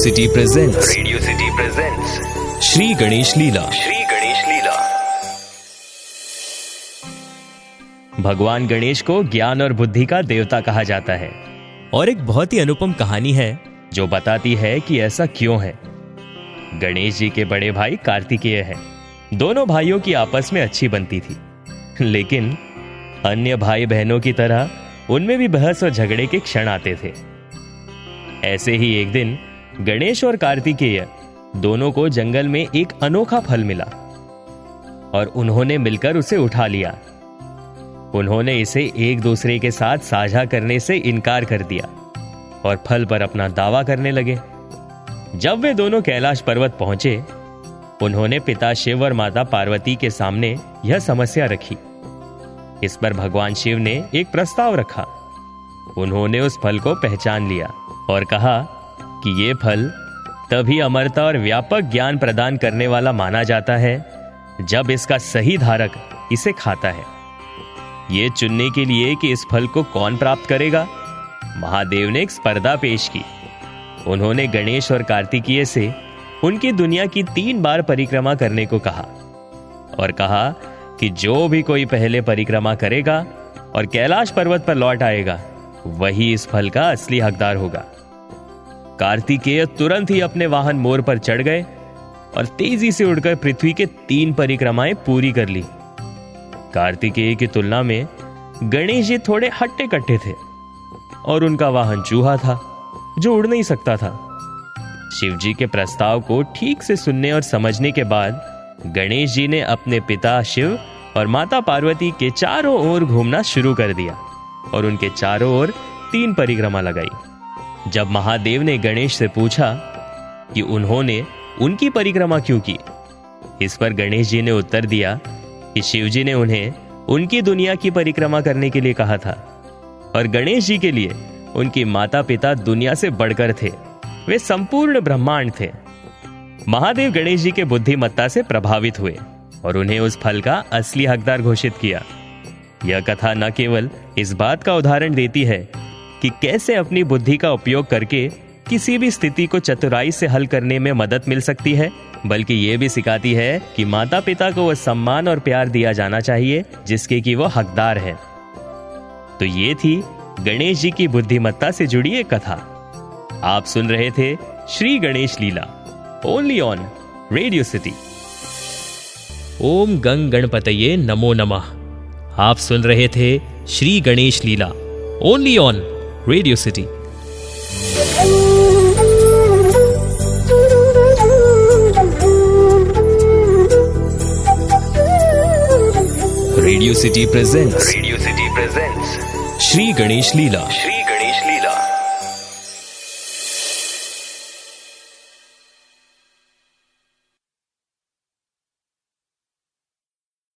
City presents Shri Ganesh लीला। भगवान गणेश को ज्ञान और बुद्धि का देवता कहा जाता है और एक बहुत ही अनुपम कहानी है जो बताती है कि ऐसा क्यों है। गणेश जी के बड़े भाई कार्तिकेय हैं। दोनों भाइयों की आपस में अच्छी बनती थी, लेकिन अन्य भाई बहनों की तरह उनमें भी बहस और झगड़े के क्षण आते थे। ऐसे ही एक दिन गणेश और कार्तिकेय दोनों को जंगल में एक अनोखा फल मिला और उन्होंने मिलकर उसे उठा लिया। उन्होंने इसे एक दूसरे के साथ साझा करने से इनकार कर दिया और फल पर अपना दावा करने लगे। जब वे दोनों कैलाश पर्वत पहुंचे, उन्होंने पिता शिव और माता पार्वती के सामने यह समस्या रखी। इस पर भगवान शिव ने एक प्रस्ताव रखा। उन्होंने उस फल को पहचान लिया और कहा कि ये फल तभी अमरता और व्यापक ज्ञान प्रदान करने वाला माना जाता है जब इसका सही धारक इसे खाता है। ये चुनने के लिए कि इस फल को कौन प्राप्त करेगा, महादेव ने एक स्पर्धा पेश की। उन्होंने गणेश और कार्तिकेय से उनकी दुनिया की 3 बार परिक्रमा करने को कहा और कहा कि जो भी कोई पहले परिक्रमा करेगा और कैलाश पर्वत पर लौट आएगा, वही इस फल का असली हकदार होगा। कार्तिकेय तुरंत ही अपने वाहन मोर पर चढ़ गए और तेजी से उड़कर पृथ्वी के 3 परिक्रमाएं पूरी कर ली। कार्तिकेय की तुलना में गणेश जी थोड़े हट्टे कट्टे थे और उनका वाहन चूहा था जो उड़ नहीं सकता था। शिव जी के प्रस्ताव को ठीक से सुनने और समझने के बाद गणेश जी ने अपने पिता शिव और माता पार्वती के चारों ओर घूमना शुरू कर दिया और उनके चारों ओर 3 परिक्रमा लगाई। जब महादेव ने गणेश से पूछा कि उन्होंने उनकी परिक्रमा क्यों की, इस पर गणेश जी ने उत्तर दिया कि शिव जी ने उन्हें उनकी दुनिया की परिक्रमा करने के लिए कहा था और गणेश जी के लिए उनकी माता पिता दुनिया से बढ़कर थे। वे संपूर्ण ब्रह्मांड थे। महादेव गणेश जी के बुद्धिमत्ता से प्रभावित हुए और उन्हें उस फल का असली हकदार घोषित किया। यह कथा न केवल इस बात का उदाहरण देती है कि कैसे अपनी बुद्धि का उपयोग करके किसी भी स्थिति को चतुराई से हल करने में मदद मिल सकती है, बल्कि ये भी सिखाती है कि माता पिता को वह सम्मान और प्यार दिया जाना चाहिए जिसके कि वो हकदार है। तो ये थी गणेश जी की बुद्धिमत्ता से जुड़ी एक कथा। आप सुन रहे थे Shri Ganesh Leela, only on Radio City. ओम गंग गणपतये नमो नमः। आप सुन रहे थे Shri Ganesh Leela, only on Radio City. Radio City presents Shri Ganesh Leela.